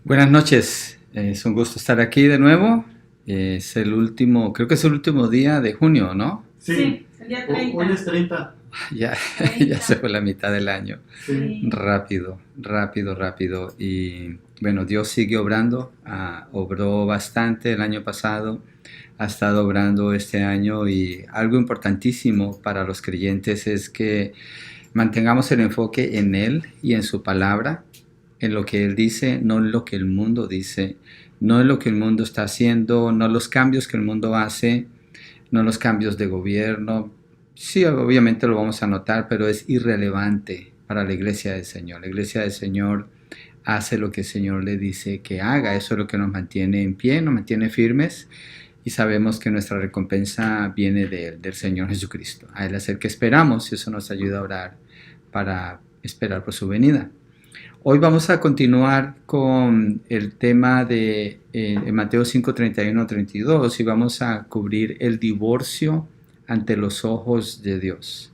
Buenas noches, es un gusto estar aquí de nuevo. Es el último, creo que es el último día de junio, ¿no? Sí, el día 30. Hoy es 30. Ya, 30. ya se fue la mitad del año. Sí. Rápido, rápido, rápido. Y bueno, Dios sigue obrando. Obró bastante el año pasado, ha estado obrando este año y algo importantísimo para los creyentes es que mantengamos el enfoque en Él y en su palabra, en lo que Él dice, no en lo que el mundo dice, no en lo que el mundo está haciendo, no los cambios que el mundo hace, no los cambios de gobierno. Sí, obviamente lo vamos a notar, pero es irrelevante para la iglesia del Señor. La iglesia del Señor hace lo que el Señor le dice que haga. Eso es lo que nos mantiene en pie, nos mantiene firmes y sabemos que nuestra recompensa viene del Señor Jesucristo. A Él es el que esperamos y eso nos ayuda a orar para esperar por su venida. Hoy vamos a continuar con el tema de Mateo 5, 31 32 y vamos a cubrir el divorcio ante los ojos de Dios.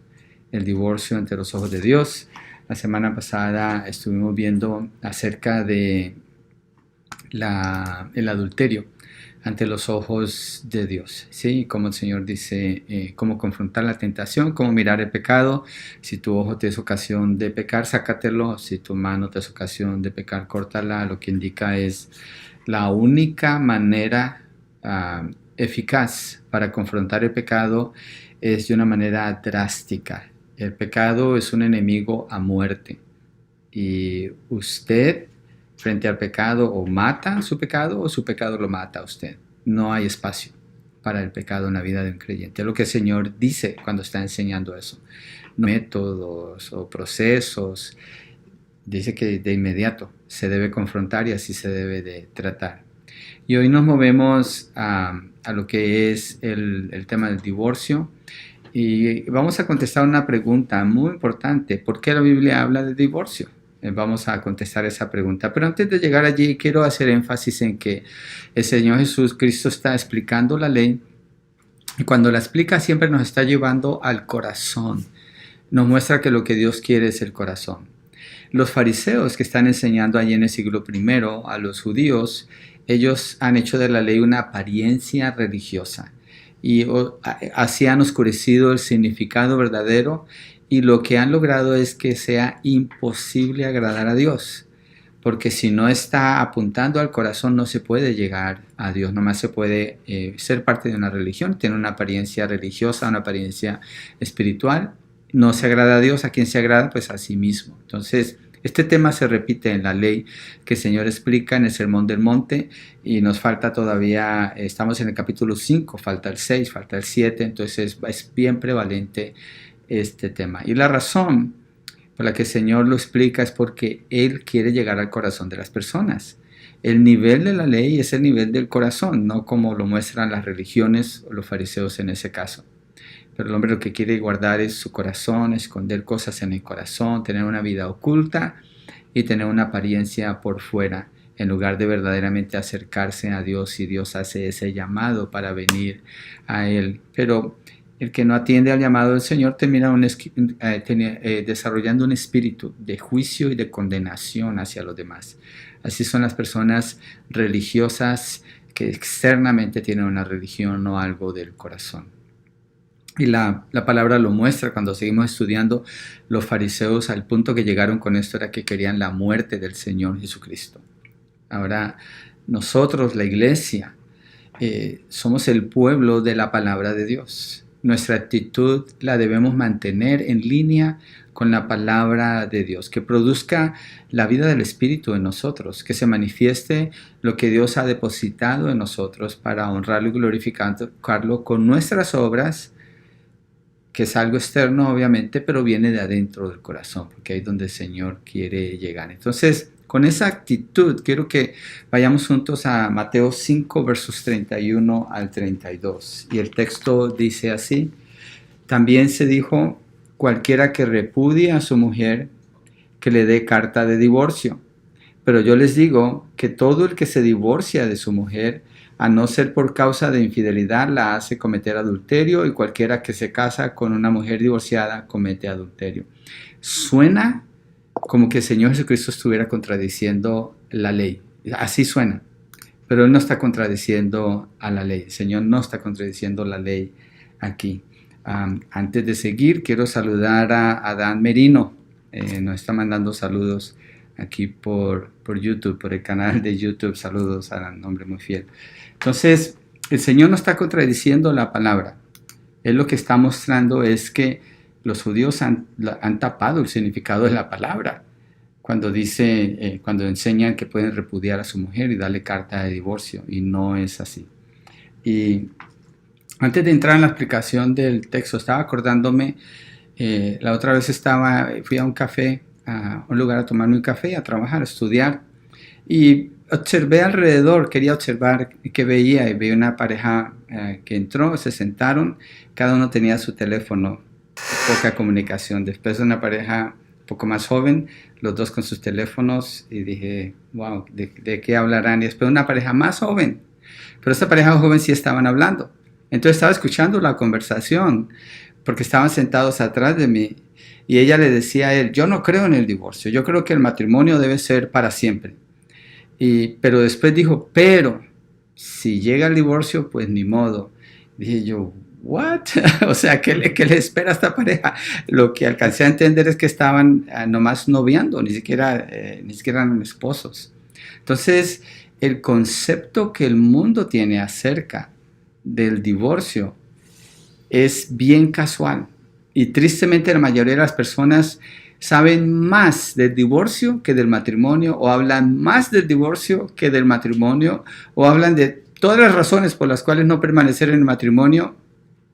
El divorcio ante los ojos de Dios. La semana pasada estuvimos viendo acerca de el adulterio ante los ojos de Dios, ¿sí? Como el Señor dice, cómo confrontar la tentación, cómo mirar el pecado. Si tu ojo te es ocasión de pecar, sácatelo. Si tu mano te es ocasión de pecar, córtala. Lo que indica es la única manera eficaz para confrontar el pecado es de una manera drástica. El pecado es un enemigo a muerte y usted frente al pecado o mata su pecado o su pecado lo mata a usted. No hay espacio para el pecado en la vida de un creyente. Es lo que el Señor dice cuando está enseñando eso. No métodos o procesos. Dice que de inmediato se debe confrontar y así se debe de tratar. Y hoy nos movemos a lo que es el tema del divorcio. Y vamos a contestar una pregunta muy importante. ¿Por qué la Biblia habla de divorcio? Vamos a contestar esa pregunta. Pero antes de llegar allí, quiero hacer énfasis en que el Señor Jesucristo está explicando la ley. Y cuando la explica, siempre nos está llevando al corazón. Nos muestra que lo que Dios quiere es el corazón. Los fariseos que están enseñando allí en el siglo I a los judíos, ellos han hecho de la ley una apariencia religiosa. Y así han oscurecido el significado verdadero y lo que han logrado es que sea imposible agradar a Dios, porque si no está apuntando al corazón no se puede llegar a Dios, nomás se puede ser parte de una religión, tiene una apariencia religiosa, una apariencia espiritual, no se agrada a Dios. ¿A quién se agrada? Pues a sí mismo. Entonces, este tema se repite en la ley que el Señor explica en el Sermón del Monte y nos falta todavía, estamos en el capítulo 5, falta el 6, falta el 7, entonces es bien prevalente este tema. Y la razón por la que el Señor lo explica es porque Él quiere llegar al corazón de las personas. El nivel de la ley es el nivel del corazón, no como lo muestran las religiones o los fariseos en ese caso. Pero el hombre lo que quiere guardar es su corazón, esconder cosas en el corazón, tener una vida oculta y tener una apariencia por fuera, en lugar de verdaderamente acercarse a Dios, y Dios hace ese llamado para venir a Él. Pero el que no atiende al llamado del Señor termina desarrollando un espíritu de juicio y de condenación hacia los demás. Así son las personas religiosas que externamente tienen una religión, no algo del corazón. Y la palabra lo muestra cuando seguimos estudiando. Los fariseos al punto que llegaron con esto era que querían la muerte del Señor Jesucristo. Ahora nosotros, la iglesia, somos el pueblo de la palabra de Dios. Nuestra actitud la debemos mantener en línea con la palabra de Dios, que produzca la vida del Espíritu en nosotros, que se manifieste lo que Dios ha depositado en nosotros para honrarlo y glorificarlo con nuestras obras, que es algo externo obviamente, pero viene de adentro del corazón, porque ahí es donde el Señor quiere llegar. Entonces, con esa actitud, quiero que vayamos juntos a Mateo 5, versos 31 al 32. Y el texto dice así: también se dijo, cualquiera que repudie a su mujer, que le dé carta de divorcio. Pero yo les digo que todo el que se divorcia de su mujer, a no ser por causa de infidelidad, la hace cometer adulterio, y cualquiera que se casa con una mujer divorciada comete adulterio. Suena como que el Señor Jesucristo estuviera contradiciendo la ley. Así suena. Pero Él no está contradiciendo a la ley. El Señor no está contradiciendo la ley aquí. Antes de seguir, quiero saludar a Dan Merino. Nos está mandando saludos aquí por YouTube, por el canal de YouTube. Saludos a Dan, hombre muy fiel. Entonces, el Señor no está contradiciendo la palabra. Él lo que está mostrando es que los judíos han tapado el significado de la palabra. Cuando cuando enseñan que pueden repudiar a su mujer y darle carta de divorcio, y no es así. Y antes de entrar en la explicación del texto, estaba acordándome, la otra vez fui a un café, a un lugar a tomarme un café, a trabajar, a estudiar, y observé alrededor, quería observar qué veía, y vi una pareja que entró, se sentaron, cada uno tenía su teléfono, poca comunicación. Después una pareja un poco más joven, los dos con sus teléfonos, y dije, wow, ¿de qué hablarán? Y después una pareja más joven, pero esta pareja joven sí estaban hablando. Entonces estaba escuchando la conversación, porque estaban sentados atrás de mí, y ella le decía a él, yo no creo en el divorcio, yo creo que el matrimonio debe ser para siempre. Pero después dijo, pero si llega el divorcio, pues ni modo. Dije yo, ¿what? O sea, ¿qué le espera a esta pareja? Lo que alcancé a entender es que estaban nomás noviando, ni siquiera eran esposos. Entonces, el concepto que el mundo tiene acerca del divorcio es bien casual. Y tristemente la mayoría de las personas saben más del divorcio que del matrimonio, o hablan más del divorcio que del matrimonio, o hablan de todas las razones por las cuales no permanecer en el matrimonio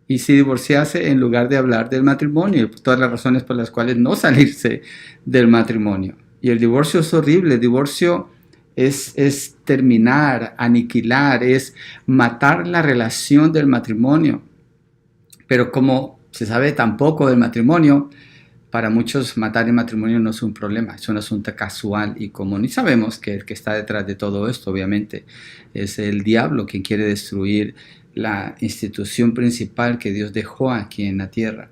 y sí divorciarse, en lugar de hablar del matrimonio, y todas las razones por las cuales no salirse del matrimonio. Y el divorcio es horrible. El divorcio es terminar, aniquilar, es matar la relación del matrimonio. Pero como se sabe tan poco del matrimonio, para muchos matar el matrimonio no es un problema, es un asunto casual y común. Y sabemos que el que está detrás de todo esto, obviamente, es el diablo, quien quiere destruir la institución principal que Dios dejó aquí en la tierra.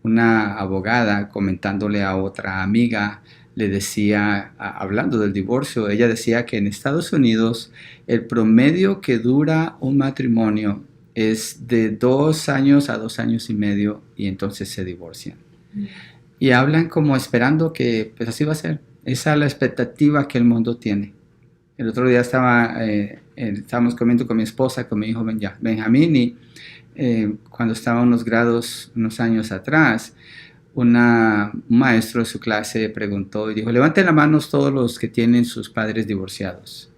Una abogada, comentándole a otra amiga, le decía, hablando del divorcio, ella decía que en Estados Unidos el promedio que dura un matrimonio es de 2 años a 2 años y medio, y entonces se divorcian. Y hablan como esperando que pues así va a ser. Esa es la expectativa que el mundo tiene. El otro día estábamos comiendo con mi esposa, con mi hijo Benjamín, y cuando estaba unos años atrás, un maestro de su clase preguntó y dijo, levanten las manos todos los que tienen sus padres divorciados.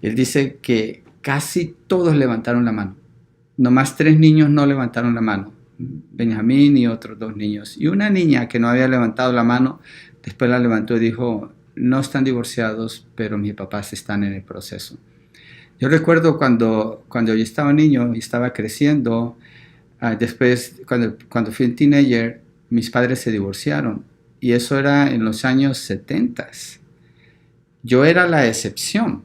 Él dice que casi todos levantaron la mano. Nomás 3 niños no levantaron la mano. Benjamín y otros 2 niños. Y una niña que no había levantado la mano, después la levantó y dijo, no están divorciados, pero mis papás están en el proceso. Yo recuerdo cuando yo estaba niño y estaba creciendo, después cuando fui un teenager, mis padres se divorciaron, y eso era en los años 70. Yo era la excepción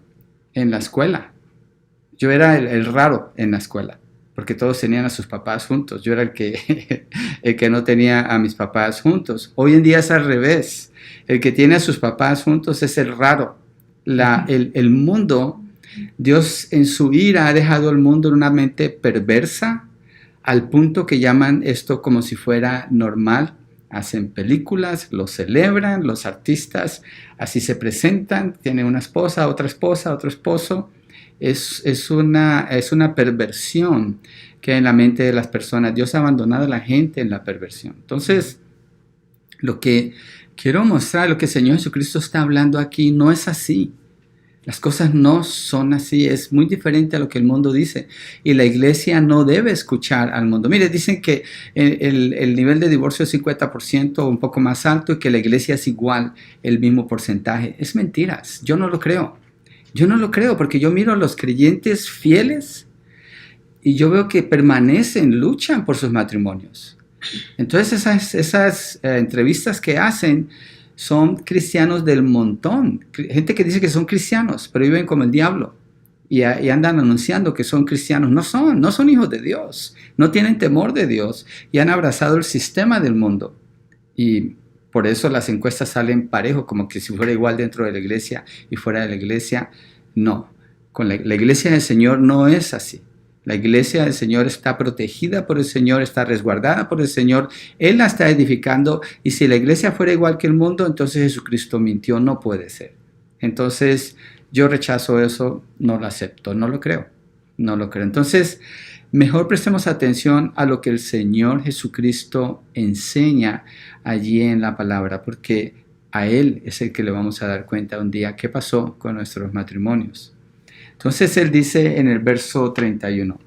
en la escuela. Yo era el raro en la escuela, porque todos tenían a sus papás juntos. Yo era el que no tenía a mis papás juntos. Hoy en día es al revés. El que tiene a sus papás juntos es el raro. El mundo, Dios en su ira ha dejado el mundo en una mente perversa, al punto que llaman esto como si fuera normal. Hacen películas, lo celebran, los artistas así se presentan, tienen una esposa, otro esposo. Es una perversión que hay en la mente de las personas. Dios ha abandonado a la gente en la perversión. Entonces, lo que quiero mostrar, lo que el Señor Jesucristo está hablando aquí, no es así. Las cosas no son así, es muy diferente a lo que el mundo dice. Y la iglesia no debe escuchar al mundo. Mire, dicen que el nivel de divorcio es 50% o un poco más alto, y que la iglesia es igual, el mismo porcentaje. Es mentiras, yo no lo creo. Yo no lo creo, porque yo miro a los creyentes fieles y yo veo que permanecen, luchan por sus matrimonios. Entonces esas entrevistas que hacen son cristianos del montón, gente que dice que son cristianos, pero viven como el diablo y andan anunciando que son cristianos. No son hijos de Dios, no tienen temor de Dios y han abrazado el sistema del mundo. Y Por eso las encuestas salen parejo, como que si fuera igual dentro de la iglesia y fuera de la iglesia. No, con la iglesia del Señor no es así. La iglesia del Señor está protegida por el Señor, está resguardada por el Señor. Él la está edificando, y si la iglesia fuera igual que el mundo, entonces Jesucristo mintió. No puede ser. Entonces yo rechazo eso, no lo acepto, no lo creo. No lo creo. Entonces, mejor prestemos atención a lo que el Señor Jesucristo enseña allí en la palabra, porque a Él es el que le vamos a dar cuenta un día qué pasó con nuestros matrimonios. Entonces Él dice en el verso 31,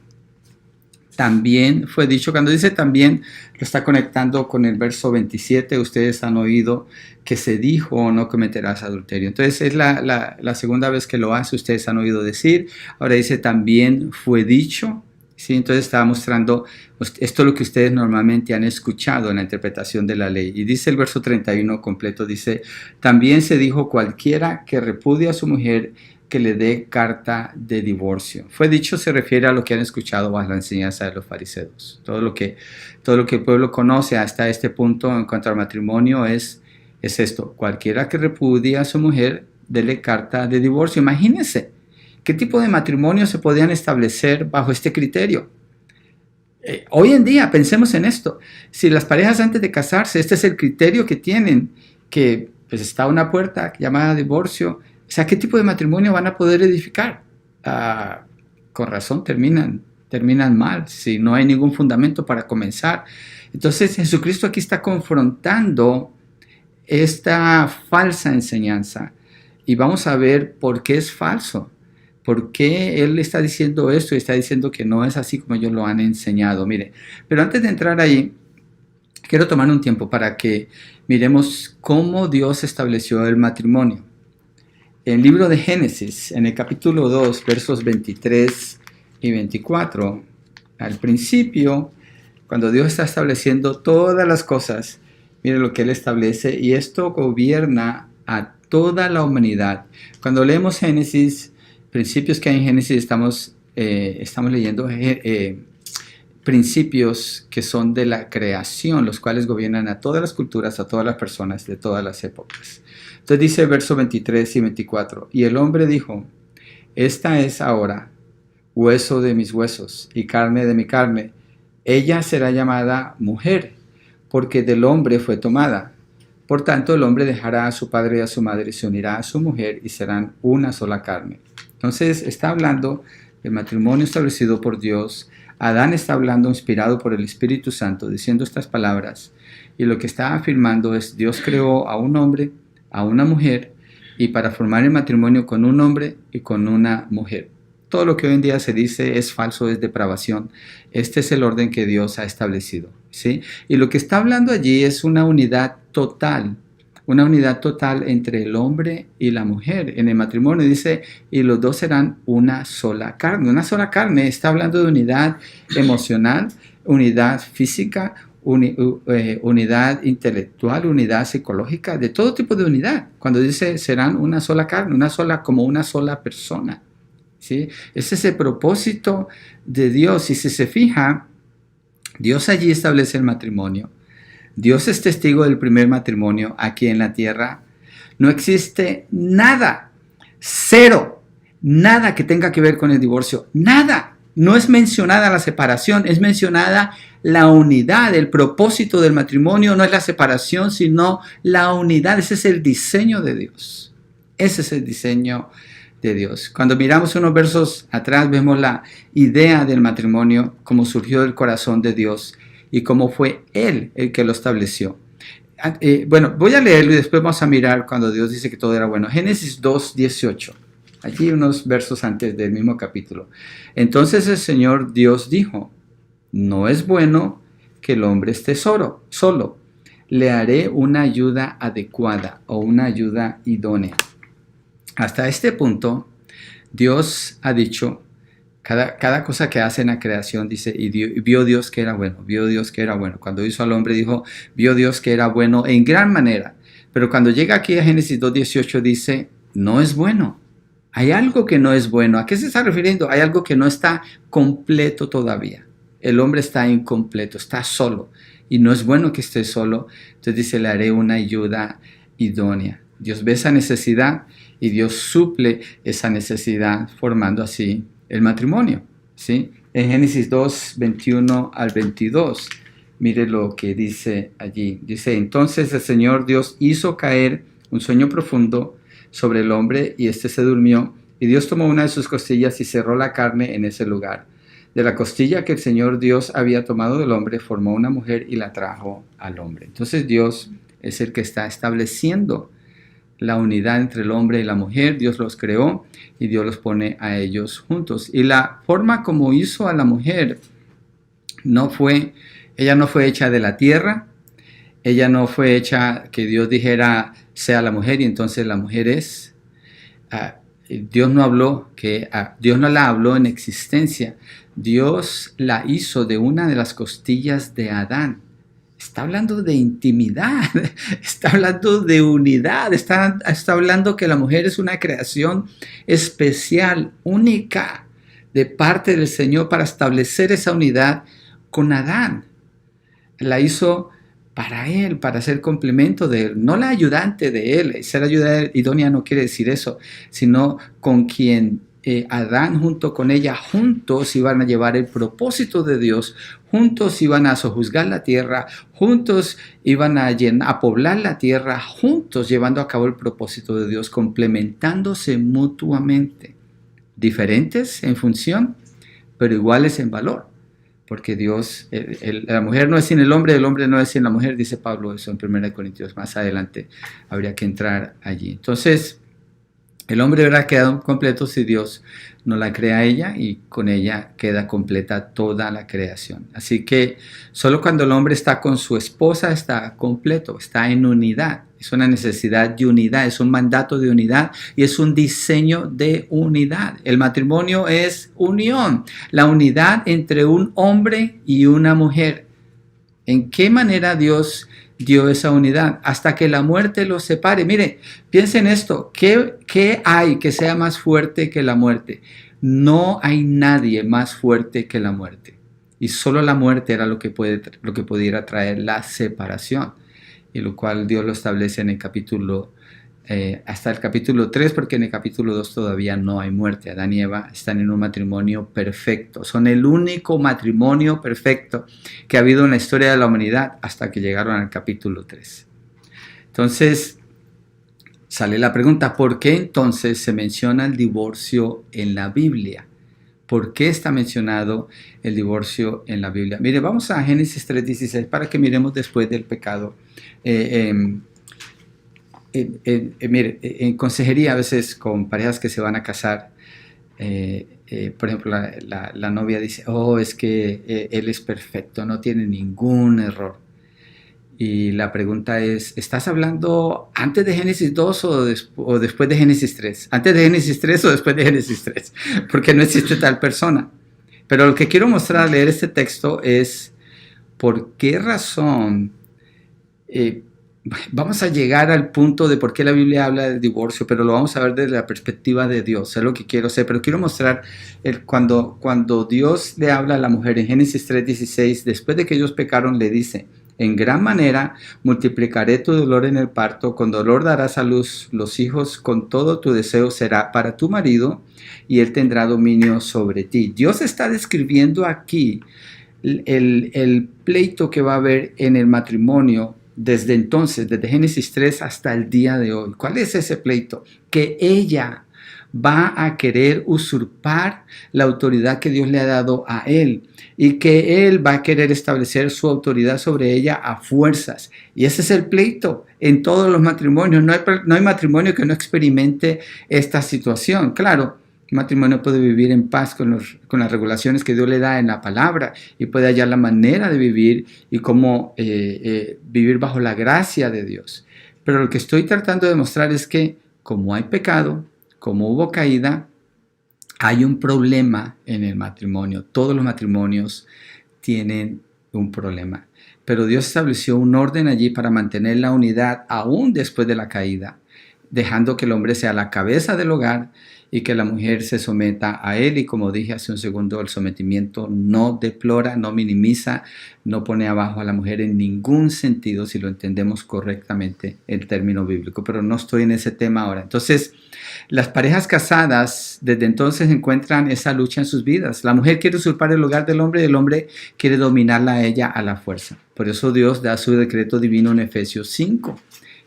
también fue dicho, cuando dice también, lo está conectando con el verso 27, ustedes han oído que se dijo, no cometerás adulterio. Entonces es la segunda vez que lo hace, ustedes han oído decir. Ahora dice también fue dicho. ¿Sí? Entonces estaba mostrando, esto es lo que ustedes normalmente han escuchado en la interpretación de la ley. Y dice el verso 31 completo, dice, también se dijo cualquiera que repudia a su mujer que le dé carta de divorcio. Fue dicho se refiere a lo que han escuchado bajo la enseñanza de los fariseos. Todo lo que el pueblo conoce hasta este punto en cuanto al matrimonio es esto. Cualquiera que repudia a su mujer, dele carta de divorcio. Imagínense. ¿Qué tipo de matrimonio se podían establecer bajo este criterio? Hoy en día, pensemos en esto. Si las parejas antes de casarse, este es el criterio que tienen, que pues está una puerta llamada divorcio, o sea, ¿qué tipo de matrimonio van a poder edificar? Con razón terminan mal, si no hay ningún fundamento para comenzar. Entonces, Jesucristo aquí está confrontando esta falsa enseñanza, y vamos a ver por qué es falso. ¿Por qué Él está diciendo esto y está diciendo que no es así como ellos lo han enseñado? Mire, pero antes de entrar ahí, quiero tomar un tiempo para que miremos cómo Dios estableció el matrimonio. En el libro de Génesis, en el capítulo 2, versos 23 y 24, al principio, cuando Dios está estableciendo todas las cosas, mire lo que Él establece, y esto gobierna a toda la humanidad. Cuando leemos Génesis, principios que hay en Génesis, estamos leyendo principios que son de la creación, los cuales gobiernan a todas las culturas, a todas las personas de todas las épocas. Entonces dice el verso 23 y 24, y el hombre dijo, esta es ahora hueso de mis huesos y carne de mi carne. Ella será llamada mujer, porque del hombre fue tomada. Por tanto, el hombre dejará a su padre y a su madre y se unirá a su mujer y serán una sola carne. Entonces está hablando del matrimonio establecido por Dios. Adán está hablando inspirado por el Espíritu Santo, diciendo estas palabras. Y lo que está afirmando es, Dios creó a un hombre, a una mujer, y para formar el matrimonio con un hombre y con una mujer. Todo lo que hoy en día se dice es falso, es depravación. Este es el orden que Dios ha establecido, ¿sí? Y lo que está hablando allí es una unidad total entre el hombre y la mujer. En el matrimonio dice, y los dos serán una sola carne. Una sola carne está hablando de unidad emocional, unidad física, unidad intelectual, unidad psicológica, de todo tipo de unidad. Cuando dice serán una sola carne, como una sola persona, ¿sí? Ese es el propósito de Dios. Y si se fija, Dios allí establece el matrimonio. Dios es testigo del primer matrimonio aquí en la tierra. No existe nada, cero, nada que tenga que ver con el divorcio. Nada. No es mencionada la separación, es mencionada la unidad. El propósito del matrimonio no es la separación, sino la unidad. Ese es el diseño de Dios. Ese es el diseño de Dios. Cuando miramos unos versos atrás, vemos la idea del matrimonio, cómo surgió del corazón de Dios y cómo fue Él el que lo estableció. Bueno, voy a leerlo y después vamos a mirar cuando Dios dice que todo era bueno. Génesis 2:18. Allí unos versos antes del mismo capítulo. Entonces el Señor Dios dijo, no es bueno que el hombre esté solo. Le haré una ayuda adecuada o una ayuda idónea. Hasta este punto, Dios ha dicho, cada cosa que hace en la creación dice, y vio Dios que era bueno, vio Dios que era bueno. Cuando hizo al hombre dijo, vio Dios que era bueno en gran manera. Pero cuando llega aquí a Génesis 2:18 dice, no es bueno. Hay algo que no es bueno. ¿A qué se está refiriendo? Hay algo que no está completo todavía. El hombre está incompleto, está solo. y no es bueno que esté solo. Entonces dice, le haré una ayuda idónea. Dios ve esa necesidad y Dios suple esa necesidad formando así el matrimonio, ¿sí? En Génesis 2, 21 al 22, mire lo que dice allí. Dice, entonces el Señor Dios hizo caer un sueño profundo sobre el hombre y éste se durmió. Y Dios tomó una de sus costillas y cerró la carne en ese lugar. De la costilla que el Señor Dios había tomado del hombre, formó una mujer y la trajo al hombre. Entonces Dios es el que está estableciendo la unidad entre el hombre y la mujer. Dios los creó y Dios los pone a ellos juntos. Y la forma como hizo a la mujer ella no fue hecha de la tierra, ella no fue hecha que Dios dijera sea la mujer y entonces la mujer es. Dios Dios no la habló en existencia. Dios la hizo de una de las costillas de Adán. Está hablando de intimidad, está hablando de unidad, está hablando que la mujer es una creación especial, única, de parte del Señor para establecer esa unidad con Adán. La hizo para él, para ser complemento de él, no la ayudante de él. Ser ayuda idónea no quiere decir eso, sino con quien Adán junto con ella, juntos iban a llevar el propósito de Dios, juntos iban a sojuzgar la tierra, juntos iban a poblar la tierra, juntos llevando a cabo el propósito de Dios, complementándose mutuamente, diferentes en función, pero iguales en valor. Porque Dios, la mujer no es sin el hombre no es sin la mujer, dice Pablo eso en 1 Corintios. Más adelante habría que entrar allí. Entonces, el hombre habrá quedado completo si Dios no la crea a ella y con ella queda completa toda la creación. Así que solo cuando el hombre está con su esposa está completo, está en unidad. Es una necesidad de unidad, es un mandato de unidad y es un diseño de unidad. El matrimonio es unión, la unidad entre un hombre y una mujer. ¿En qué manera Dios dio esa unidad? Hasta que la muerte los separe. Mire, piensen esto, ¿qué hay que sea más fuerte que la muerte? No hay nadie más fuerte que la muerte. Y solo la muerte era lo que pudiera traer la separación. Y lo cual Dios lo establece en el capítulo, hasta el capítulo 3, porque en el capítulo 2 todavía no hay muerte. Adán y Eva están en un matrimonio perfecto. Son el único matrimonio perfecto que ha habido en la historia de la humanidad hasta que llegaron al capítulo 3. Entonces, sale la pregunta, ¿por qué entonces se menciona el divorcio en la Biblia? ¿Por qué está mencionado el divorcio en la Biblia? Mire, vamos a Génesis 3:16 para que miremos después del pecado. Mire, en consejería a veces con parejas que se van a casar, por ejemplo, la novia dice, es que él es perfecto, no tiene ningún error. Y la pregunta es, ¿estás hablando antes de Génesis 2 o después de Génesis 3? ¿Antes de Génesis 3 o después de Génesis 3? Porque no existe tal persona. Pero lo que quiero mostrar al leer este texto es por qué razón vamos a llegar al punto de por qué la Biblia habla del divorcio, pero lo vamos a ver desde la perspectiva de Dios. Es lo que quiero hacer, pero quiero mostrar cuando Dios le habla a la mujer en Génesis 3:16, después de que ellos pecaron, le dice, en gran manera multiplicaré tu dolor en el parto, con dolor darás a luz los hijos, con todo tu deseo será para tu marido y él tendrá dominio sobre ti. Dios está describiendo aquí el pleito que va a haber en el matrimonio desde entonces, desde Génesis 3 hasta el día de hoy. ¿Cuál es ese pleito? Que ella va a querer usurpar la autoridad que Dios le ha dado a él y que él va a querer establecer su autoridad sobre ella a fuerzas. Y ese es el pleito en todos los matrimonios. No hay matrimonio que no experimente esta situación. Claro, el matrimonio puede vivir en paz con las regulaciones que Dios le da en la palabra y puede hallar la manera de vivir y cómo vivir bajo la gracia de Dios. Pero lo que estoy tratando de mostrar es que como hay pecado, como hubo caída, hay un problema en el matrimonio. Todos los matrimonios tienen un problema. Pero Dios estableció un orden allí para mantener la unidad aún después de la caída, dejando que el hombre sea la cabeza del hogar y que la mujer se someta a él. Y como dije hace un segundo, el sometimiento no deplora, no minimiza, no pone abajo a la mujer en ningún sentido, si lo entendemos correctamente el término bíblico. Pero no estoy en ese tema ahora. Entonces, las parejas casadas desde entonces encuentran esa lucha en sus vidas. La mujer quiere usurpar el lugar del hombre y el hombre quiere dominarla a ella a la fuerza. Por eso Dios da su decreto divino en Efesios 5.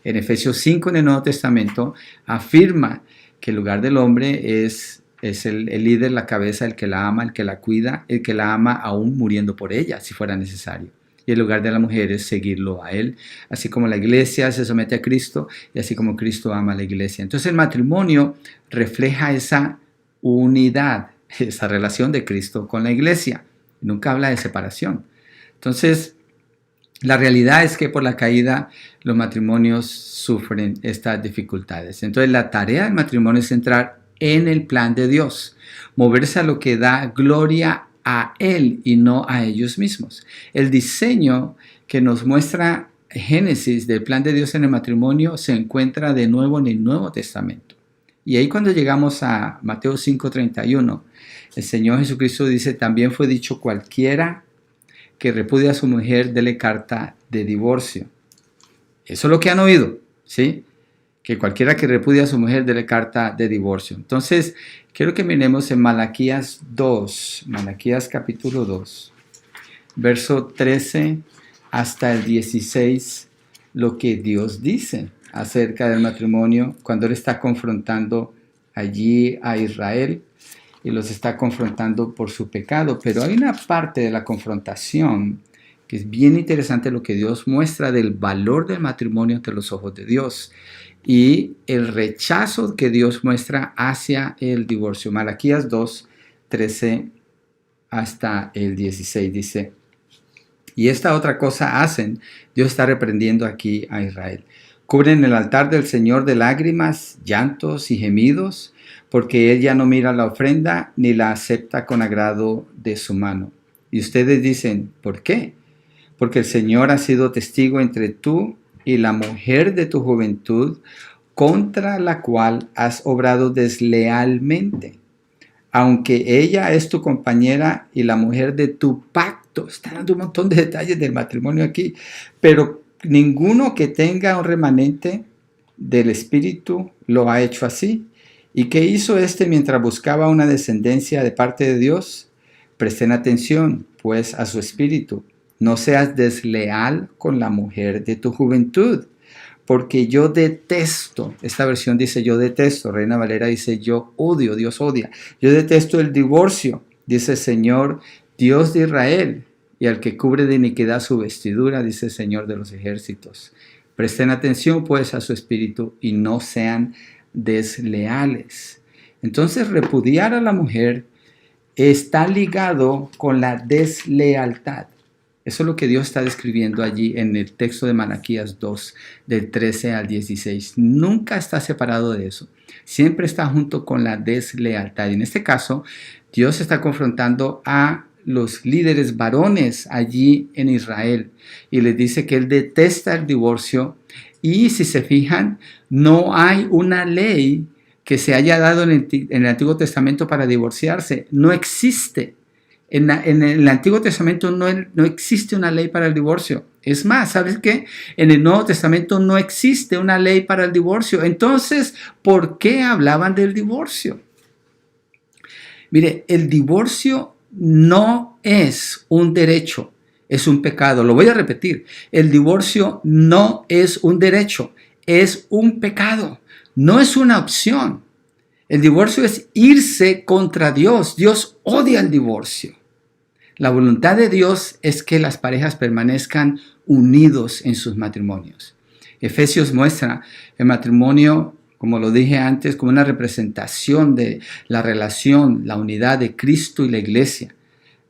En Efesios 5 en el Nuevo Testamento afirma que el lugar del hombre es el líder, la cabeza, el que la ama, el que la cuida, el que la ama aún muriendo por ella si fuera necesario. Y el lugar de la mujer es seguirlo a él, así como la iglesia se somete a Cristo y así como Cristo ama a la iglesia. Entonces el matrimonio refleja esa unidad, esa relación de Cristo con la iglesia. Nunca habla de separación. Entonces, la realidad es que por la caída los matrimonios sufren estas dificultades. Entonces la tarea del matrimonio es entrar en el plan de Dios, moverse a lo que da gloria a Él y no a ellos mismos. El diseño que nos muestra Génesis del plan de Dios en el matrimonio se encuentra de nuevo en el Nuevo Testamento. Y ahí cuando llegamos a Mateo 5:31, el Señor Jesucristo dice, también fue dicho cualquiera que repudia a su mujer, dele carta de divorcio. Eso es lo que han oído, ¿sí? Que cualquiera que repudia a su mujer, dele carta de divorcio. Entonces, quiero que miremos en Malaquías 2, Malaquías capítulo 2, verso 13 hasta el 16, lo que Dios dice acerca del matrimonio cuando Él está confrontando allí a Israel y los está confrontando por su pecado. Pero hay una parte de la confrontación que es bien interesante, lo que Dios muestra del valor del matrimonio ante los ojos de Dios y el rechazo que Dios muestra hacia el divorcio. Malaquías 2, 13 hasta el 16 dice, y esta otra cosa hacen, Dios está reprendiendo aquí a Israel. Cubren el altar del Señor de lágrimas, llantos y gemidos, porque Él ya no mira la ofrenda ni la acepta con agrado de su mano. Y ustedes dicen, ¿por qué? Porque el Señor ha sido testigo entre tú y la mujer de tu juventud, contra la cual has obrado deslealmente. Aunque ella es tu compañera y la mujer de tu pacto. Está dando un montón de detalles del matrimonio aquí, pero ninguno que tenga un remanente del Espíritu lo ha hecho así. ¿Y qué hizo este mientras buscaba una descendencia de parte de Dios? Presten atención, pues, a su espíritu. No seas desleal con la mujer de tu juventud, porque yo detesto, esta versión dice yo detesto, Reina Valera dice yo odio, Dios odia. Yo detesto el divorcio, dice el Señor, Dios de Israel, y al que cubre de iniquidad su vestidura, dice el Señor de los ejércitos. Presten atención, pues, a su espíritu y no sean desleales. Entonces, repudiar a la mujer está ligado con la deslealtad. Eso es lo que Dios está describiendo allí en el texto de Malaquías 2, del 13 al 16. Nunca está separado de eso. Siempre está junto con la deslealtad. Y en este caso, Dios está confrontando a los líderes varones allí en Israel y les dice que Él detesta el divorcio. Y si se fijan, no hay una ley que se haya dado en el Antiguo Testamento para divorciarse. No existe. En el Antiguo Testamento no existe una ley para el divorcio. Es más, ¿sabes qué? En el Nuevo Testamento no existe una ley para el divorcio. Entonces, ¿por qué hablaban del divorcio? Mire, el divorcio no es un derecho, es un pecado. Lo voy a repetir. El divorcio no es un derecho, es un pecado. No es una opción. El divorcio es irse contra Dios. Dios odia el divorcio. La voluntad de Dios es que las parejas permanezcan unidos en sus matrimonios. Efesios muestra el matrimonio, como lo dije antes, como una representación de la relación, la unidad de Cristo y la iglesia.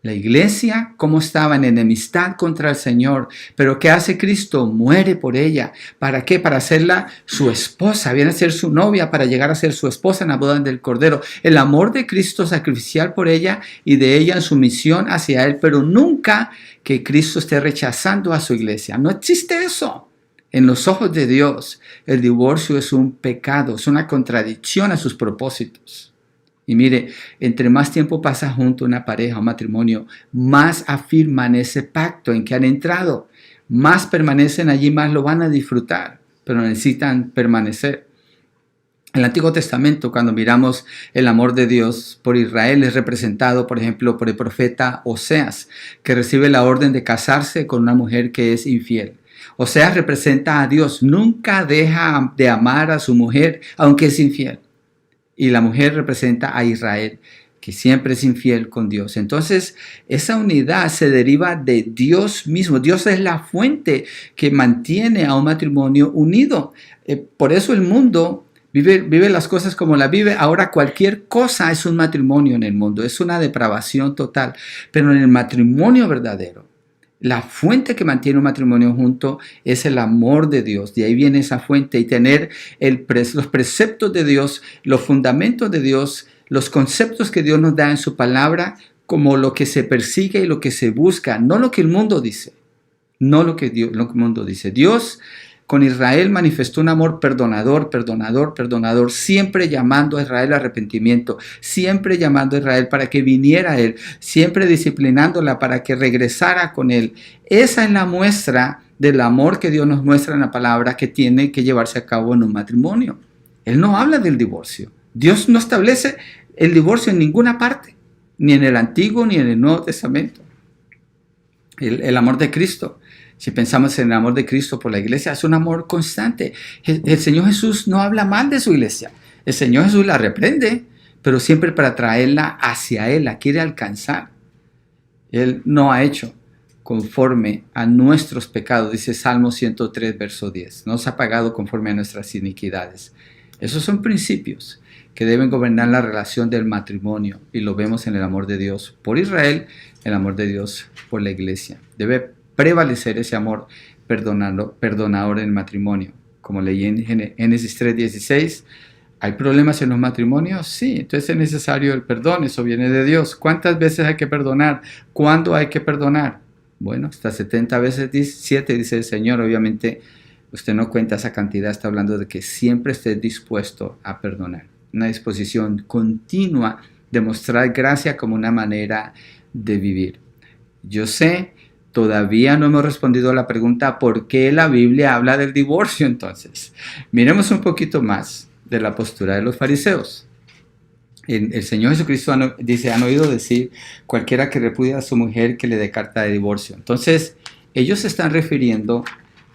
La iglesia, como estaba en enemistad contra el Señor, pero ¿qué hace Cristo? Muere por ella. ¿Para qué? Para hacerla su esposa, viene a ser su novia, para llegar a ser su esposa en la boda del Cordero. El amor de Cristo sacrificial por ella y de ella en su misión hacia Él, pero nunca que Cristo esté rechazando a su iglesia. No existe eso. En los ojos de Dios, el divorcio es un pecado, es una contradicción a sus propósitos. Y mire, entre más tiempo pasa junto una pareja, un matrimonio, más afirman ese pacto en que han entrado, más permanecen allí, más lo van a disfrutar, pero necesitan permanecer. En el Antiguo Testamento, cuando miramos el amor de Dios por Israel, es representado, por ejemplo, por el profeta Oseas, que recibe la orden de casarse con una mujer que es infiel. Oseas representa a Dios, nunca deja de amar a su mujer, aunque es infiel. Y la mujer representa a Israel, que siempre es infiel con Dios. Entonces, esa unidad se deriva de Dios mismo. Dios es la fuente que mantiene a un matrimonio unido. Por eso el mundo vive las cosas como las vive. Ahora cualquier cosa es un matrimonio en el mundo. Es una depravación total. Pero en el matrimonio verdadero, la fuente que mantiene un matrimonio junto es el amor de Dios. De ahí viene esa fuente, y tener los preceptos de Dios, los fundamentos de Dios, los conceptos que Dios nos da en su palabra como lo que se persigue y lo que se busca, no lo que el mundo dice, no lo que el mundo dice. Dios con Israel manifestó un amor perdonador, perdonador, perdonador, siempre llamando a Israel al arrepentimiento, siempre llamando a Israel para que viniera a él, siempre disciplinándola para que regresara con él. Esa es la muestra del amor que Dios nos muestra en la palabra, que tiene que llevarse a cabo en un matrimonio. Él no habla del divorcio. Dios no establece el divorcio en ninguna parte, ni en el Antiguo ni en el Nuevo Testamento. El amor de Cristo, si pensamos en el amor de Cristo por la iglesia, es un amor constante. El Señor Jesús no habla mal de su iglesia. El Señor Jesús la reprende, pero siempre para traerla hacia Él, la quiere alcanzar. Él no ha hecho conforme a nuestros pecados, dice Salmo 103, verso 10. No se ha pagado conforme a nuestras iniquidades. Esos son principios que deben gobernar la relación del matrimonio, y lo vemos en el amor de Dios por Israel, el amor de Dios por la iglesia. Debe prevalecer ese amor perdonador en el matrimonio. Como leí en Génesis 3:16, ¿hay problemas en los matrimonios? Sí, entonces es necesario el perdón, eso viene de Dios. ¿Cuántas veces hay que perdonar? ¿Cuándo hay que perdonar? Bueno, hasta 70 veces 7, dice el Señor. Obviamente usted no cuenta esa cantidad, está hablando de que siempre esté dispuesto a perdonar. Una disposición continua de mostrar gracia como una manera de vivir. Yo sé, todavía no hemos respondido a la pregunta ¿por qué la Biblia habla del divorcio entonces? Miremos un poquito más de la postura de los fariseos. El Señor Jesucristo dice, han oído decir, cualquiera que repudia a su mujer que le dé carta de divorcio. Entonces, ellos se están refiriendo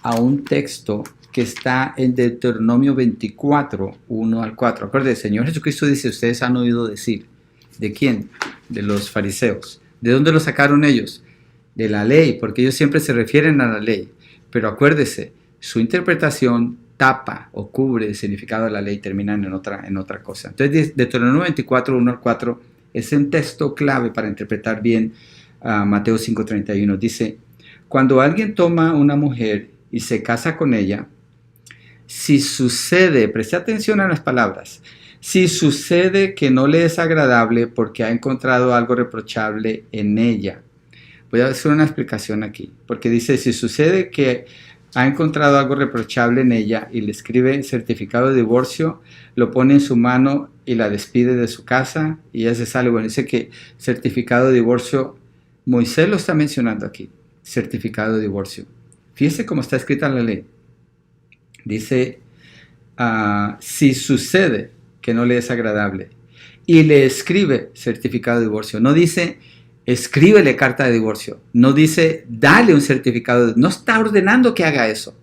a un texto que está en Deuteronomio 24, 1 al 4. Acuérdense, el Señor Jesucristo dice, ustedes han oído decir. ¿De quién? De los fariseos. ¿De dónde lo sacaron ellos? De la ley, porque ellos siempre se refieren a la ley. Pero acuérdese, su interpretación tapa o cubre el significado de la ley, terminan en otra cosa. Entonces, Deuteronomio 24, 1 al 4 es un texto clave para interpretar bien Mateo 5:31. Dice, cuando alguien toma una mujer y se casa con ella, si sucede, preste atención a las palabras, si sucede que no le es agradable porque ha encontrado algo reprochable en ella. Voy a hacer una explicación aquí, porque dice, si sucede que ha encontrado algo reprochable en ella y le escribe certificado de divorcio, lo pone en su mano y la despide de su casa y ella se sale. Bueno, dice que certificado de divorcio, Moisés lo está mencionando aquí, certificado de divorcio. Fíjese cómo está escrita la ley. Dice, si sucede que no le es agradable y le escribe certificado de divorcio, no dice escríbele carta de divorcio, no dice dale un certificado, no está ordenando que haga eso.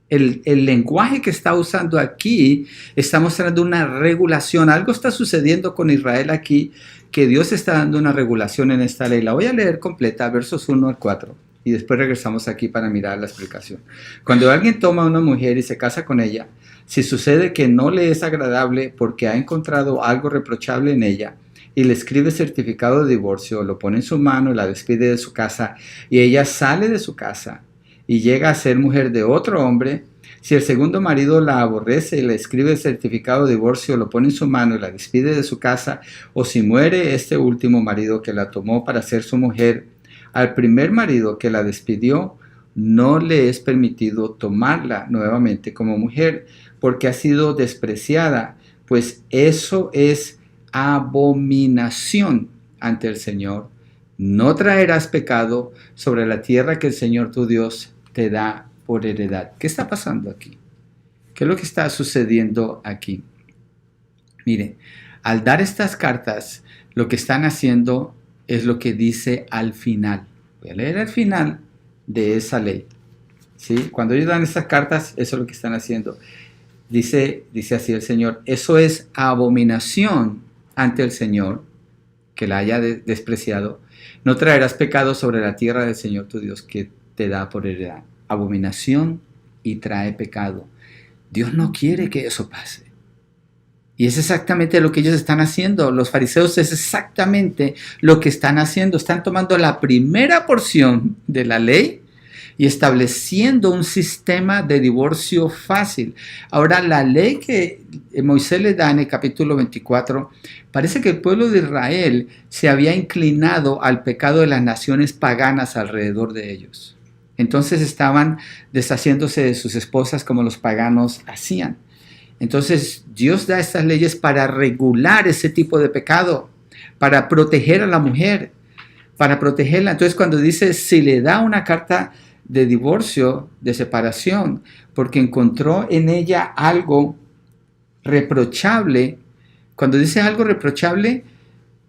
El lenguaje que está usando aquí está mostrando una regulación. Algo está sucediendo con Israel aquí, que Dios está dando una regulación en esta ley. La voy a leer completa, versos 1 al 4, y después regresamos aquí para mirar la explicación. Cuando alguien toma a una mujer y se casa con ella, si sucede que no le es agradable porque ha encontrado algo reprochable en ella, y le escribe certificado de divorcio, lo pone en su mano y la despide de su casa, y ella sale de su casa y llega a ser mujer de otro hombre, si el segundo marido la aborrece y le escribe el certificado de divorcio, lo pone en su mano y la despide de su casa, o si muere este último marido que la tomó para ser su mujer, al primer marido que la despidió no le es permitido tomarla nuevamente como mujer, porque ha sido despreciada, pues eso es abominación ante el Señor. No traerás pecado sobre la tierra que el Señor tu Dios te da por heredad. ¿Qué está pasando aquí? ¿Qué es lo que está sucediendo aquí? Mire, al dar estas cartas, lo que están haciendo es lo que dice al final. Voy a leer al final de esa ley. ¿Sí? Cuando ellos dan estas cartas, eso es lo que están haciendo. Dice así el Señor: eso es abominación ante el Señor, que la haya despreciado. No traerás pecado sobre la tierra del Señor tu Dios que te da por heredad. Abominación y trae pecado. Dios no quiere que eso pase. Y es exactamente lo que ellos están haciendo. Los fariseos es exactamente lo que están haciendo. Están tomando la primera porción de la ley y estableciendo un sistema de divorcio fácil. Ahora, la ley que Moisés le da en el capítulo 24, parece que el pueblo de Israel se había inclinado al pecado de las naciones paganas alrededor de ellos. Entonces estaban deshaciéndose de sus esposas como los paganos hacían. Entonces Dios da estas leyes para regular ese tipo de pecado, para proteger a la mujer, para protegerla. Entonces cuando dice, si le da una carta de divorcio, de separación, porque encontró en ella algo reprochable, cuando dice algo reprochable,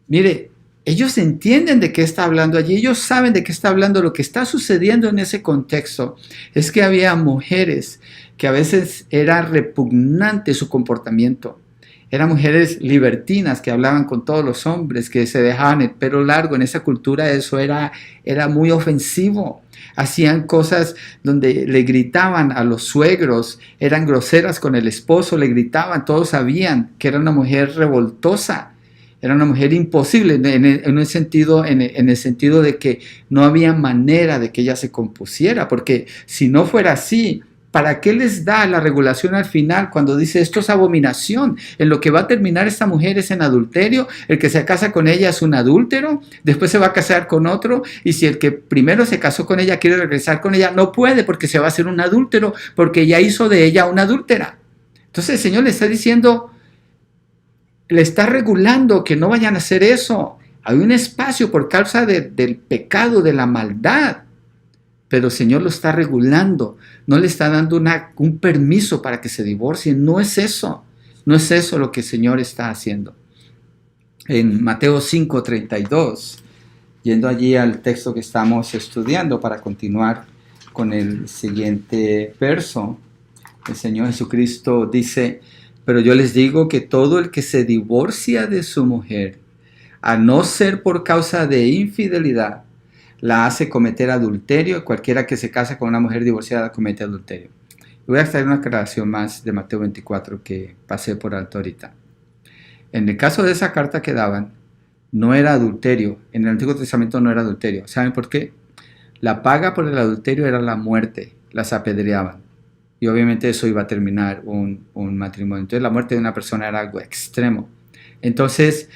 mire, ellos entienden de qué está hablando allí, ellos saben de qué está hablando. Lo que está sucediendo en ese contexto es que había mujeres que a veces era repugnante su comportamiento. Eran mujeres libertinas que hablaban con todos los hombres, que se dejaban el pelo largo. En esa cultura eso era muy ofensivo. Hacían cosas donde le gritaban a los suegros, eran groseras con el esposo, le gritaban, todos sabían que era una mujer revoltosa. Era una mujer imposible en el sentido de que no había manera de que ella se compusiera, porque si no fuera así, ¿para qué les da la regulación al final cuando dice esto es abominación? En lo que va a terminar esta mujer es en adulterio. El que se casa con ella es un adúltero, después se va a casar con otro, y si el que primero se casó con ella quiere regresar con ella, no puede porque se va a hacer un adúltero, porque ya hizo de ella una adúltera. Entonces el Señor le está diciendo, le está regulando que no vayan a hacer eso. Hay un espacio por causa del pecado, de la maldad. Pero el Señor lo está regulando. No le está dando un permiso para que se divorcien. No es eso. No es eso lo que el Señor está haciendo. En Mateo 5:32, yendo allí al texto que estamos estudiando para continuar con el siguiente verso, el Señor Jesucristo dice: pero yo les digo que todo el que se divorcia de su mujer, a no ser por causa de infidelidad, la hace cometer adulterio. Cualquiera que se casa con una mujer divorciada comete adulterio. Voy a extraer una aclaración más de Mateo 24 que pasé por alto ahorita. En el caso de esa carta que daban, no era adulterio. En el Antiguo Testamento no era adulterio. ¿Saben por qué? La paga por el adulterio era la muerte. Las apedreaban. Y obviamente eso iba a terminar un matrimonio. Entonces la muerte de una persona era algo extremo. Entonces,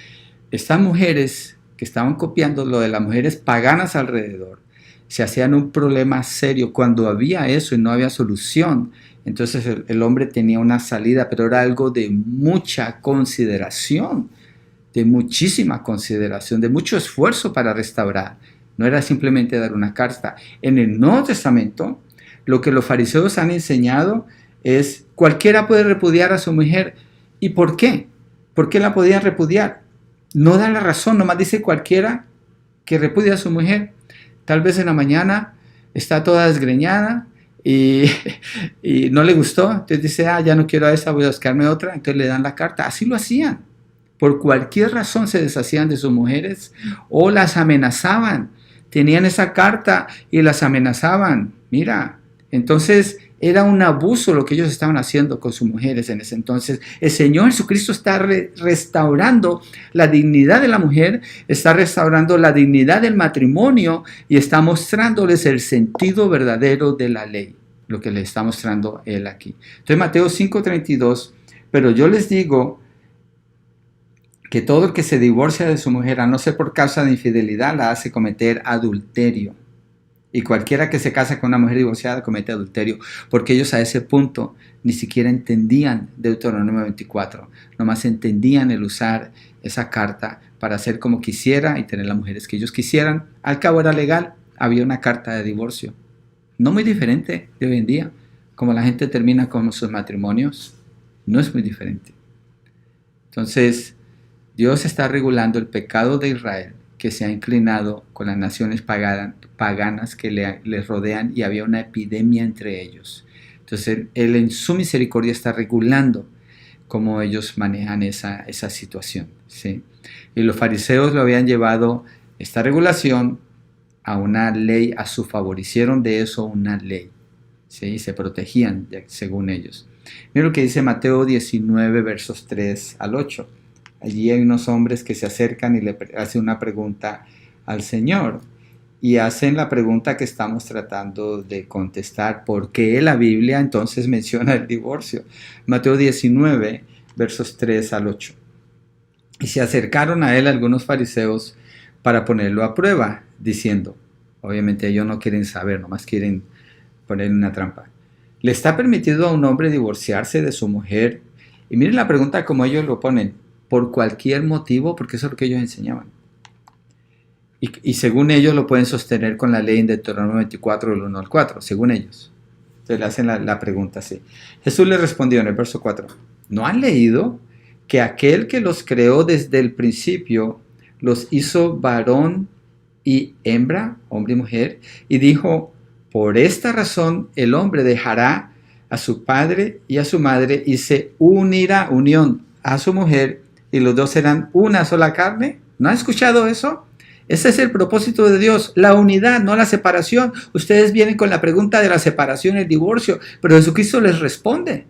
estas mujeres que estaban copiando lo de las mujeres paganas alrededor, se hacían un problema serio. Cuando había eso y no había solución, entonces el hombre tenía una salida, pero era algo de mucha consideración, de muchísima consideración, de mucho esfuerzo para restaurar. No era simplemente dar una carta. En el Nuevo Testamento, lo que los fariseos han enseñado es cualquiera puede repudiar a su mujer. ¿Y por qué? ¿Por qué la podían repudiar? No da la razón, nomás dice cualquiera que repudia a su mujer. Tal vez en la mañana está toda desgreñada y no le gustó. Entonces dice, ya no quiero a esa, voy a buscarme otra. Entonces le dan la carta. Así lo hacían. Por cualquier razón se deshacían de sus mujeres o las amenazaban. Tenían esa carta y las amenazaban. Mira, entonces era un abuso lo que ellos estaban haciendo con sus mujeres en ese entonces. El Señor Jesucristo está restaurando la dignidad de la mujer, está restaurando la dignidad del matrimonio y está mostrándoles el sentido verdadero de la ley, lo que le está mostrando Él aquí. Entonces Mateo 5:32, pero yo les digo que todo el que se divorcia de su mujer, a no ser por causa de infidelidad, la hace cometer adulterio. Y cualquiera que se casa con una mujer divorciada comete adulterio, porque ellos a ese punto ni siquiera entendían Deuteronomio 24, nomás entendían el usar esa carta para hacer como quisiera y tener las mujeres que ellos quisieran. Al cabo era legal, había una carta de divorcio. No muy diferente de hoy en día, como la gente termina con sus matrimonios, no es muy diferente. Entonces, Dios está regulando el pecado de Israel, que se ha inclinado con las naciones paganas que les rodean, y había una epidemia entre ellos. Entonces, Él en su misericordia está regulando cómo ellos manejan esa situación, ¿sí? Y los fariseos lo habían llevado, esta regulación, a una ley a su favor. Hicieron de eso una ley, ¿sí? Se protegían según ellos. Mira lo que dice Mateo 19, versos 3 al 8. Allí hay unos hombres que se acercan y le hacen una pregunta al Señor. Y hacen la pregunta que estamos tratando de contestar. ¿Por qué la Biblia entonces menciona el divorcio? Mateo 19, versos 3 al 8. Y se acercaron a él algunos fariseos para ponerlo a prueba, diciendo, obviamente ellos no quieren saber, nomás quieren ponerle una trampa. ¿Le está permitido a un hombre divorciarse de su mujer? Y miren la pregunta como ellos lo ponen, por cualquier motivo, porque eso es lo que ellos enseñaban. Y según ellos lo pueden sostener con la ley en Deuteronomio 24, del 1 al 4, según ellos. Entonces le hacen la pregunta así. Jesús le respondió en el verso 4, ¿no han leído que aquel que los creó desde el principio los hizo varón y hembra, hombre y mujer? Y dijo, por esta razón el hombre dejará a su padre y a su madre y se unirá, unión, a su mujer, y los dos serán una sola carne. ¿No han escuchado eso? Ese es el propósito de Dios, la unidad, no la separación. Ustedes vienen con la pregunta de la separación, el divorcio, pero Jesucristo les responde.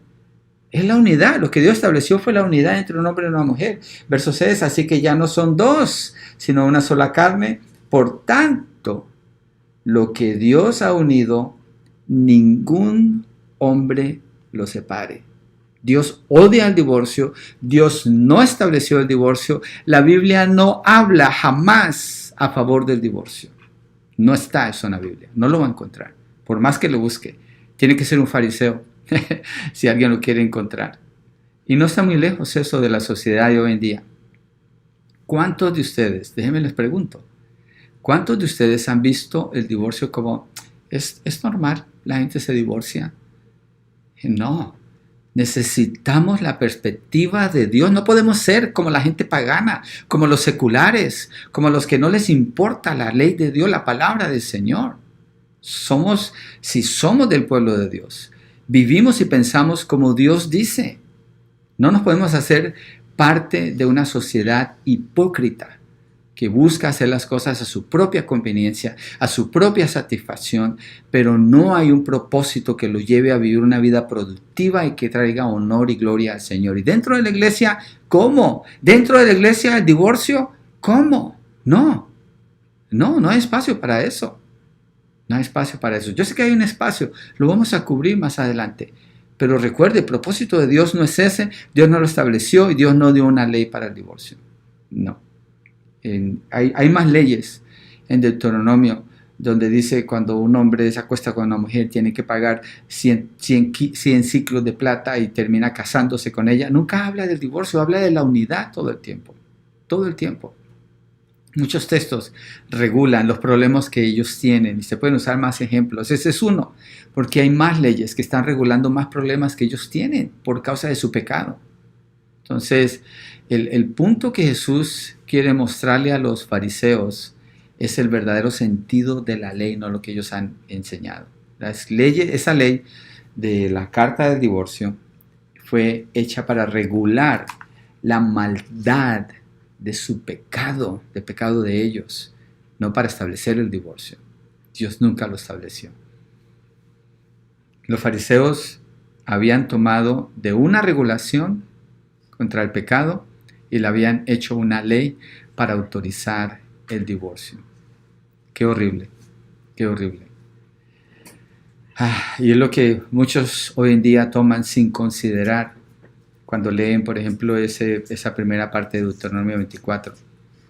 Es la unidad, lo que Dios estableció fue la unidad entre un hombre y una mujer. Verso 6, así que ya no son dos, sino una sola carne. Por tanto, lo que Dios ha unido, ningún hombre lo separe. Dios odia el divorcio, Dios no estableció el divorcio, la Biblia no habla jamás a favor del divorcio. No está eso en la Biblia, no lo va a encontrar, por más que lo busque. Tiene que ser un fariseo, si alguien lo quiere encontrar. Y no está muy lejos eso de la sociedad de hoy en día. ¿Cuántos de ustedes, déjenme les pregunto, cuántos de ustedes han visto el divorcio como, es normal, la gente se divorcia? No. Necesitamos la perspectiva de Dios. No podemos ser como la gente pagana, como los seculares, como los que no les importa la ley de Dios, la palabra del Señor. Si somos del pueblo de Dios, vivimos y pensamos como Dios dice. No nos podemos hacer parte de una sociedad hipócrita que busca hacer las cosas a su propia conveniencia, a su propia satisfacción, pero no hay un propósito que lo lleve a vivir una vida productiva y que traiga honor y gloria al Señor. Y dentro de la iglesia, ¿cómo? ¿Dentro de la iglesia el divorcio? ¿Cómo? No hay espacio para eso. No hay espacio para eso. Yo sé que hay un espacio, lo vamos a cubrir más adelante. Pero recuerde, el propósito de Dios no es ese, Dios no lo estableció y Dios no dio una ley para el divorcio. No. Hay más leyes en Deuteronomio donde dice cuando un hombre se acuesta con una mujer tiene que pagar 100 ciclos de plata y termina casándose con ella. Nunca habla del divorcio, habla de la unidad todo el tiempo. Todo el tiempo. Muchos textos regulan los problemas que ellos tienen y se pueden usar más ejemplos. Ese es uno, porque hay más leyes que están regulando más problemas que ellos tienen por causa de su pecado. Entonces, el punto que Jesús quiere mostrarle a los fariseos es el verdadero sentido de la ley, no lo que ellos han enseñado. Esa ley de la carta del divorcio fue hecha para regular la maldad de su pecado, del pecado de ellos, no para establecer el divorcio. Dios nunca lo estableció. Los fariseos habían tomado de una regulación contra el pecado y le habían hecho una ley para autorizar el divorcio. Qué horrible, qué horrible. Y es lo que muchos hoy en día toman sin considerar cuando leen, por ejemplo, esa primera parte de Deuteronomio 24.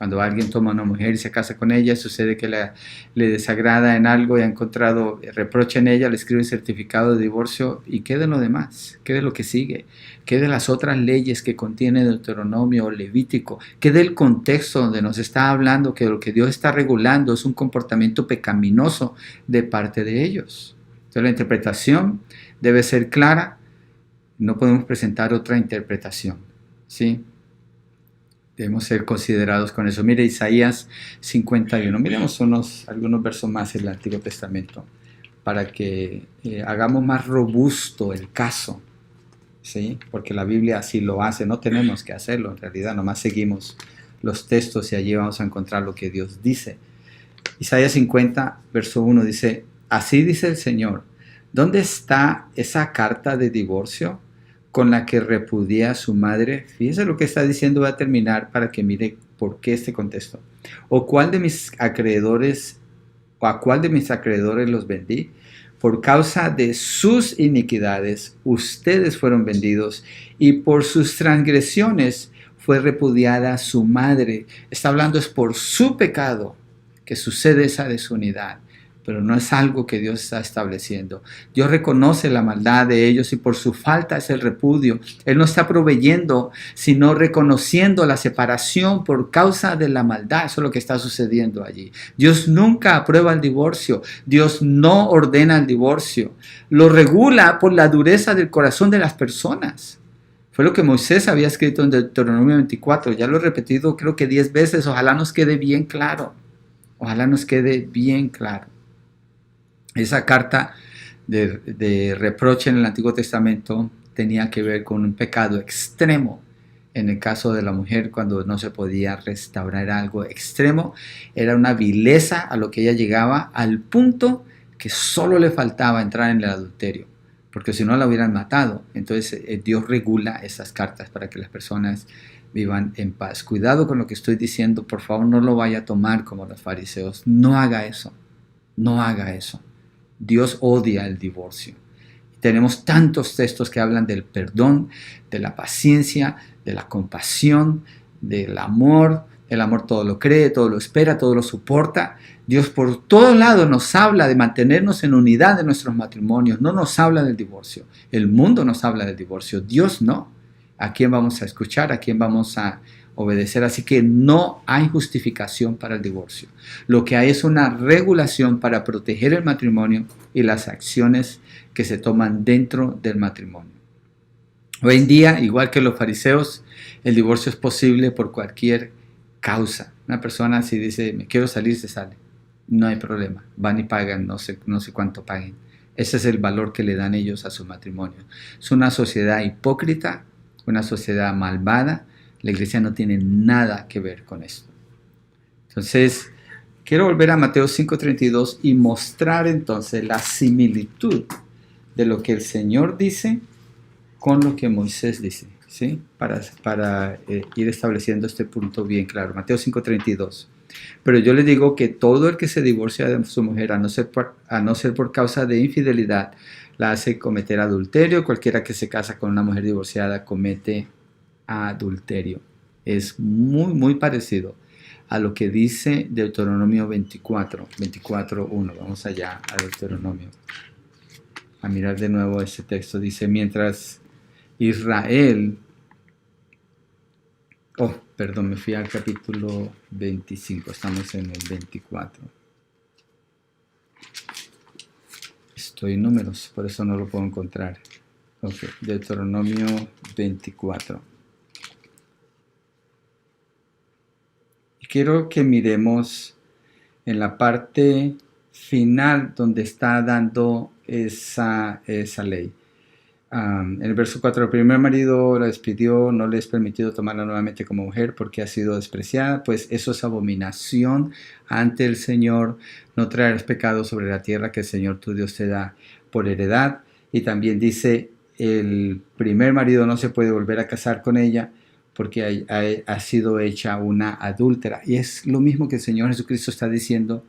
Cuando alguien toma a una mujer y se casa con ella, sucede que le desagrada en algo y ha encontrado reproche en ella, le escribe el certificado de divorcio y ¿qué de lo demás? ¿Qué de lo que sigue? ¿Qué de las otras leyes que contiene Deuteronomio o Levítico? ¿Qué del contexto donde nos está hablando que lo que Dios está regulando es un comportamiento pecaminoso de parte de ellos? Entonces la interpretación debe ser clara, no podemos presentar otra interpretación, ¿sí? Debemos ser considerados con eso. Mire Isaías 51. Miremos algunos versos más en el Antiguo Testamento para que hagamos más robusto el caso, ¿sí? Porque la Biblia así lo hace. No tenemos que hacerlo en realidad. Nomás seguimos los textos y allí vamos a encontrar lo que Dios dice. Isaías 50, verso 1 dice: así dice el Señor, ¿dónde está esa carta de divorcio con la que repudia a su madre? Fíjese lo que está diciendo, va a terminar para que mire por qué este contexto. ¿O a cuál de mis acreedores los vendí? Por causa de sus iniquidades, ustedes fueron vendidos, y por sus transgresiones fue repudiada su madre. Está hablando es por su pecado que sucede esa desunidad. Pero no es algo que Dios está estableciendo. Dios reconoce la maldad de ellos y por su falta es el repudio. Él no está proveyendo, sino reconociendo la separación por causa de la maldad. Eso es lo que está sucediendo allí. Dios nunca aprueba el divorcio. Dios no ordena el divorcio. Lo regula por la dureza del corazón de las personas. Fue lo que Moisés había escrito en Deuteronomio 24. Ya lo he repetido creo que 10 veces. Ojalá nos quede bien claro. Ojalá nos quede bien claro. Esa carta de reproche en el Antiguo Testamento tenía que ver con un pecado extremo. En el caso de la mujer, cuando no se podía restaurar algo extremo, era una vileza a lo que ella llegaba, al punto que solo le faltaba entrar en el adulterio, porque si no la hubieran matado. Entonces Dios regula esas cartas para que las personas vivan en paz. Cuidado con lo que estoy diciendo, por favor no lo vaya a tomar como los fariseos. No haga eso, no haga eso. Dios odia el divorcio. Tenemos tantos textos que hablan del perdón, de la paciencia, de la compasión, del amor. El amor todo lo cree, todo lo espera, todo lo soporta. Dios por todos lados nos habla de mantenernos en unidad en nuestros matrimonios. No nos habla del divorcio. El mundo nos habla del divorcio. Dios no. ¿A quién vamos a escuchar? ¿A quién vamos a obedecer? Así que no hay justificación para el divorcio. Lo que hay es una regulación para proteger el matrimonio y las acciones que se toman dentro del matrimonio. Hoy en día, igual que los fariseos, el divorcio es posible por cualquier causa. Una persona si dice, me quiero salir, se sale. No hay problema. Van y pagan, no sé cuánto paguen. Ese es el valor que le dan ellos a su matrimonio. Es una sociedad hipócrita, una sociedad malvada. La iglesia no tiene nada que ver con esto. Entonces, quiero volver a Mateo 5:32 y mostrar entonces la similitud de lo que el Señor dice con lo que Moisés dice, ¿sí? Para ir estableciendo este punto bien claro. Mateo 5:32. Pero yo les digo que todo el que se divorcia de su mujer, a no ser por causa de infidelidad, la hace cometer adulterio. Cualquiera que se casa con una mujer divorciada comete adulterio. Es muy, muy parecido a lo que dice Deuteronomio 24:1. Vamos allá a Deuteronomio. A mirar de nuevo este texto. Dice, mientras Israel... me fui al capítulo 25. Estamos en el 24. Estoy en números, por eso no lo puedo encontrar. Deuteronomio 24. Y quiero que miremos en la parte final donde está dando esa ley. En el verso 4, el primer marido la despidió, no le es permitido tomarla nuevamente como mujer porque ha sido despreciada, pues eso es abominación ante el Señor. No traerás pecado sobre la tierra que el Señor tu Dios te da por heredad. Y también dice, el primer marido no se puede volver a casar con ella porque ha sido hecha una adúltera. Y es lo mismo que el Señor Jesucristo está diciendo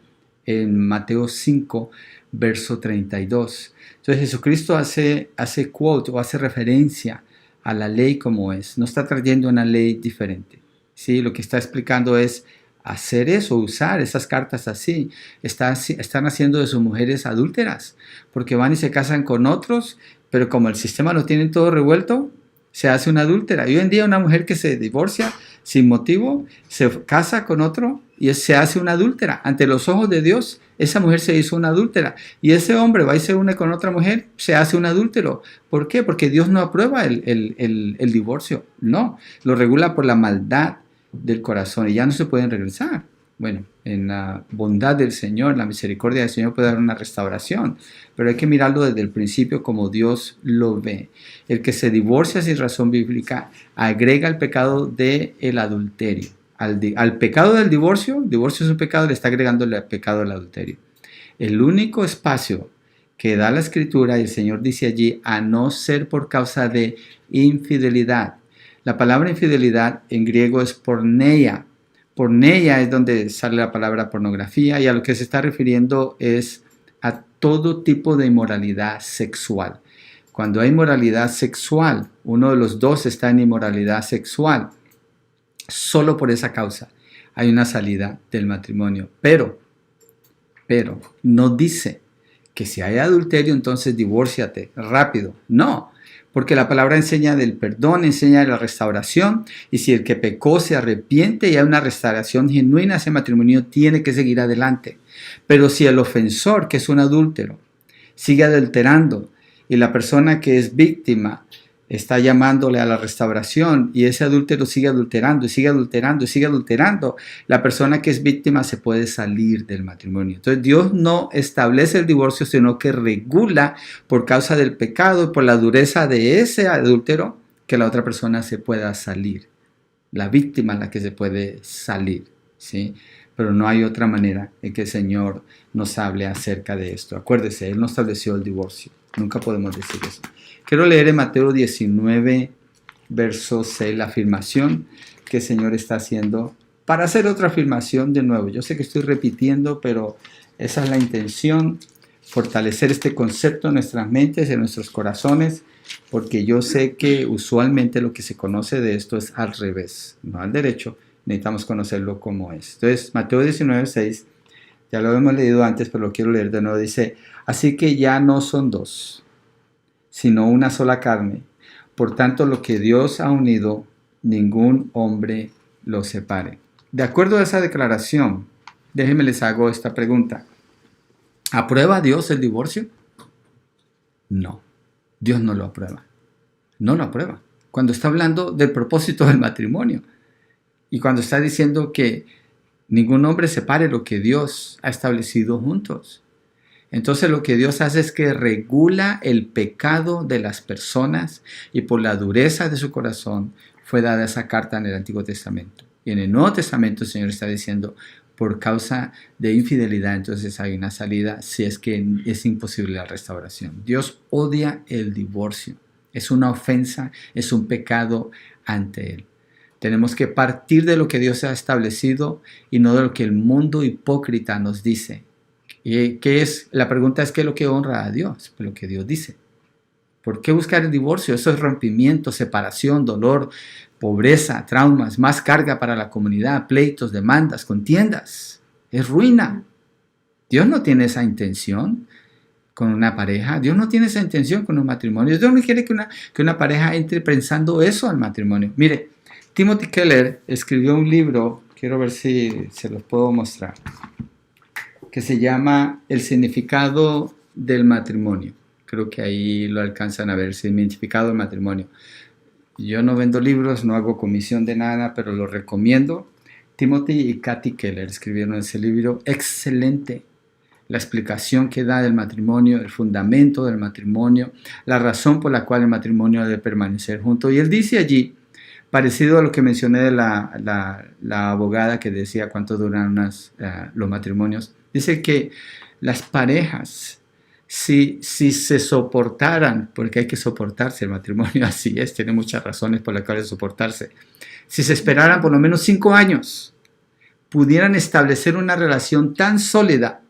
en Mateo 5, verso 32. Entonces Jesucristo hace quote o hace referencia a la ley como es. No está trayendo una ley diferente. ¿Sí? Lo que está explicando es hacer eso, usar esas cartas así. Están haciendo de sus mujeres adúlteras, porque van y se casan con otros, pero como el sistema lo tiene todo revuelto, se hace una adúltera. Y hoy en día una mujer que se divorcia sin motivo, se casa con otro y se hace una adúltera. Ante los ojos de Dios, esa mujer se hizo una adúltera. Y ese hombre va y se une con otra mujer, se hace un adúltero. ¿Por qué? Porque Dios no aprueba el divorcio. No, lo regula por la maldad del corazón y ya no se pueden regresar. Bueno, en la bondad del Señor, la misericordia del Señor puede dar una restauración, pero hay que mirarlo desde el principio como Dios lo ve. El que se divorcia sin razón bíblica agrega el pecado del adulterio. Al pecado del divorcio es un pecado, le está agregando el pecado del adulterio. El único espacio que da la Escritura, y el Señor dice allí, a no ser por causa de infidelidad. La palabra infidelidad en griego es porneia. Porneia es donde sale la palabra pornografía, y a lo que se está refiriendo es a todo tipo de inmoralidad sexual. Cuando hay inmoralidad sexual, uno de los dos está en inmoralidad sexual, solo por esa causa hay una salida del matrimonio. Pero no dice que si hay adulterio, entonces divórciate rápido. No, porque la palabra enseña del perdón, enseña de la restauración, y si el que pecó se arrepiente y hay una restauración genuina, ese matrimonio tiene que seguir adelante. Pero si el ofensor, que es un adúltero, sigue adulterando y la persona que es víctima está llamándole a la restauración y ese adúltero sigue adulterando y sigue adulterando y sigue adulterando, la persona que es víctima se puede salir del matrimonio. Entonces Dios no establece el divorcio, sino que regula por causa del pecado y por la dureza de ese adúltero que la otra persona se pueda salir. La víctima es la que se puede salir, ¿sí? Pero no hay otra manera en que el Señor nos hable acerca de esto. Acuérdese, Él no estableció el divorcio. Nunca podemos decir eso. Quiero leer en Mateo 19, verso 6, la afirmación que el Señor está haciendo para hacer otra afirmación de nuevo. Yo sé que estoy repitiendo, pero esa es la intención, fortalecer este concepto en nuestras mentes, en nuestros corazones, porque yo sé que usualmente lo que se conoce de esto es al revés, no al derecho. Necesitamos conocerlo como es. Entonces, Mateo 19, 6, ya lo hemos leído antes, pero lo quiero leer de nuevo. Dice, así que ya no son dos, sino una sola carne. Por tanto, lo que Dios ha unido, ningún hombre lo separe. De acuerdo a esa declaración, déjenme les hago esta pregunta. ¿Aprueba Dios el divorcio? No, Dios no lo aprueba. No lo aprueba. Cuando está hablando del propósito del matrimonio y cuando está diciendo que ningún hombre separe lo que Dios ha establecido juntos. Entonces lo que Dios hace es que regula el pecado de las personas y por la dureza de su corazón fue dada esa carta en el Antiguo Testamento. Y en el Nuevo Testamento el Señor está diciendo, por causa de infidelidad, entonces hay una salida si es que es imposible la restauración. Dios odia el divorcio. Es una ofensa, es un pecado ante Él. Tenemos que partir de lo que Dios ha establecido y no de lo que el mundo hipócrita nos dice. La pregunta es, ¿qué es lo que honra a Dios? Pues lo que Dios dice. ¿Por qué buscar el divorcio? Eso es rompimiento, separación, dolor, pobreza, traumas, más carga para la comunidad, pleitos, demandas, contiendas. Es ruina. Dios no tiene esa intención con una pareja. Dios no tiene esa intención con un matrimonio. Dios no quiere que una pareja entre pensando eso al matrimonio. Mire, Timothy Keller escribió un libro, quiero ver si se los puedo mostrar, que se llama El significado del matrimonio. Creo que ahí lo alcanzan a ver, el significado del matrimonio. Yo no vendo libros, no hago comisión de nada, pero lo recomiendo. Timothy y Kathy Keller escribieron ese libro, excelente. La explicación que da del matrimonio, el fundamento del matrimonio, la razón por la cual el matrimonio debe permanecer junto. Y él dice allí, parecido a lo que mencioné de la abogada que decía cuánto duran los matrimonios, dice que las parejas, si se soportaran, porque hay que soportarse, el matrimonio así es, tiene muchas razones por las cuales soportarse, si se esperaran por lo menos 5 años, pudieran establecer una relación tan sólida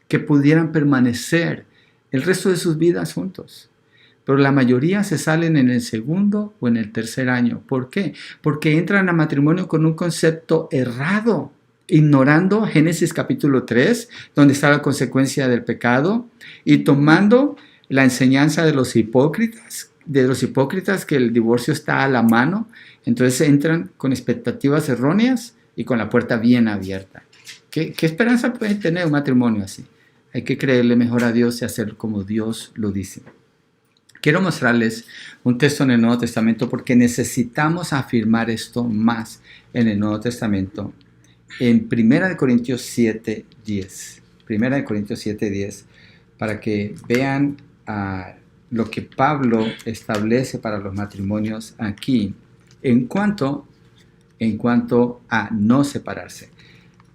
que pudieran permanecer el resto de sus vidas juntos. Pero la mayoría se salen en el segundo o en el tercer año. ¿Por qué? Porque entran a matrimonio con un concepto errado ignorando Génesis capítulo 3, donde está la consecuencia del pecado, y tomando la enseñanza de los hipócritas que el divorcio está a la mano. Entonces entran con expectativas erróneas y con la puerta bien abierta. ¿Qué esperanza puede tener un matrimonio así? Hay que creerle mejor a Dios y hacer como Dios lo dice. Quiero mostrarles un texto en el Nuevo Testamento porque necesitamos afirmar esto más en el Nuevo Testamento. En 1 Corintios 7:10. 1 Corintios 7:10, para que vean lo que Pablo establece para los matrimonios aquí en cuanto a no separarse.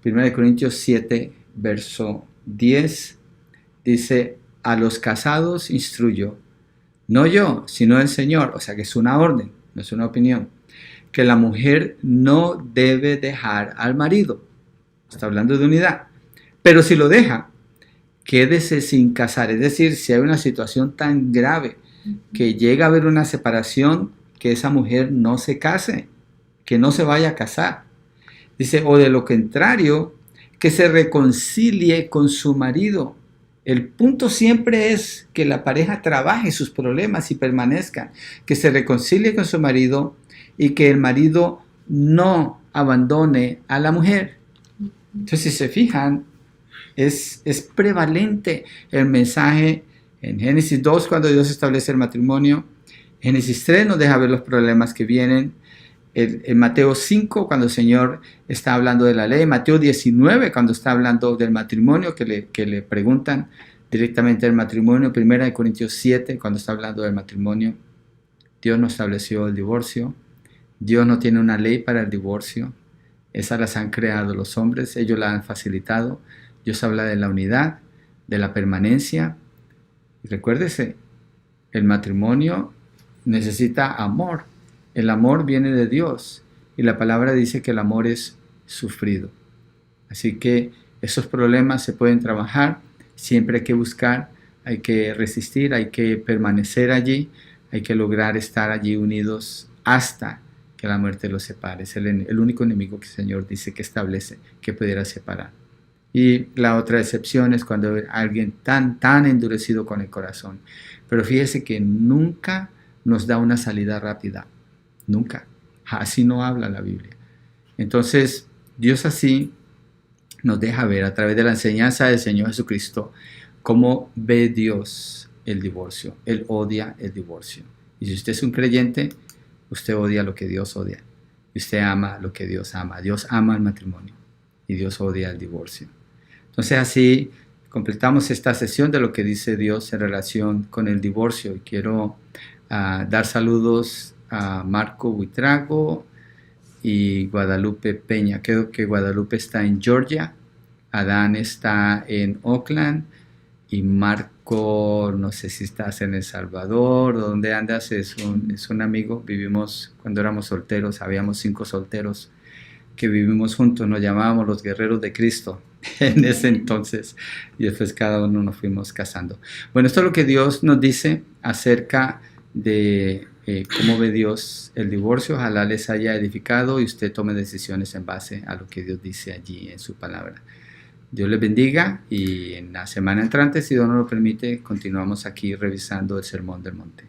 1 Corintios 7, verso 10, dice: a los casados instruyo, no yo, sino el Señor. O sea que es una orden, no es una opinión. Que la mujer no debe dejar al marido. Está hablando de unidad. Pero si lo deja, quédese sin casar. Es decir, si hay una situación tan grave que llega a haber una separación, que esa mujer no se case, que no se vaya a casar. Dice, o de lo contrario, que se reconcilie con su marido. El punto siempre es que la pareja trabaje sus problemas y permanezcan, que se reconcilie con su marido y que el marido no abandone a la mujer. Entonces, si se fijan, es prevalente el mensaje en Génesis 2 cuando Dios establece el matrimonio. Génesis 3 nos deja ver los problemas que vienen. En Mateo 5 cuando el Señor está hablando de la ley. Mateo 19 cuando está hablando del matrimonio, que le preguntan directamente del matrimonio. 1 Corintios 7 cuando está hablando del matrimonio. Dios no estableció el divorcio. Dios no tiene una ley para el divorcio. Esas las han creado los hombres. Ellos la han facilitado. Dios habla de la unidad, de la permanencia. Y recuérdese, el matrimonio necesita amor. El amor viene de Dios y la palabra dice que el amor es sufrido. Así que esos problemas se pueden trabajar, siempre hay que buscar, hay que resistir, hay que permanecer allí, hay que lograr estar allí unidos hasta que la muerte los separe. Es el único enemigo que el Señor dice que establece que pudiera separar. Y la otra excepción es cuando hay alguien tan endurecido con el corazón. Pero fíjese que nunca nos da una salida rápida. Nunca. Así no habla la Biblia. Entonces, Dios así nos deja ver a través de la enseñanza del Señor Jesucristo cómo ve Dios el divorcio. Él odia el divorcio. Y si usted es un creyente, usted odia lo que Dios odia. Y usted ama lo que Dios ama. Dios ama el matrimonio y Dios odia el divorcio. Entonces, así completamos esta sesión de lo que dice Dios en relación con el divorcio. Y quiero dar saludos a Marco Buitrago y Guadalupe Peña. Creo que Guadalupe está en Georgia, Adán está en Oakland y Marco, no sé si estás en El Salvador, ¿dónde andas? Es un amigo, vivimos cuando éramos solteros, habíamos 5 solteros que vivimos juntos, nos llamábamos los guerreros de Cristo en ese entonces y después cada uno nos fuimos casando. Bueno, esto es lo que Dios nos dice acerca de cómo ve Dios el divorcio. Ojalá les haya edificado y usted tome decisiones en base a lo que Dios dice allí en su palabra. Dios les bendiga y en la semana entrante, si Dios nos lo permite, continuamos aquí revisando el Sermón del Monte.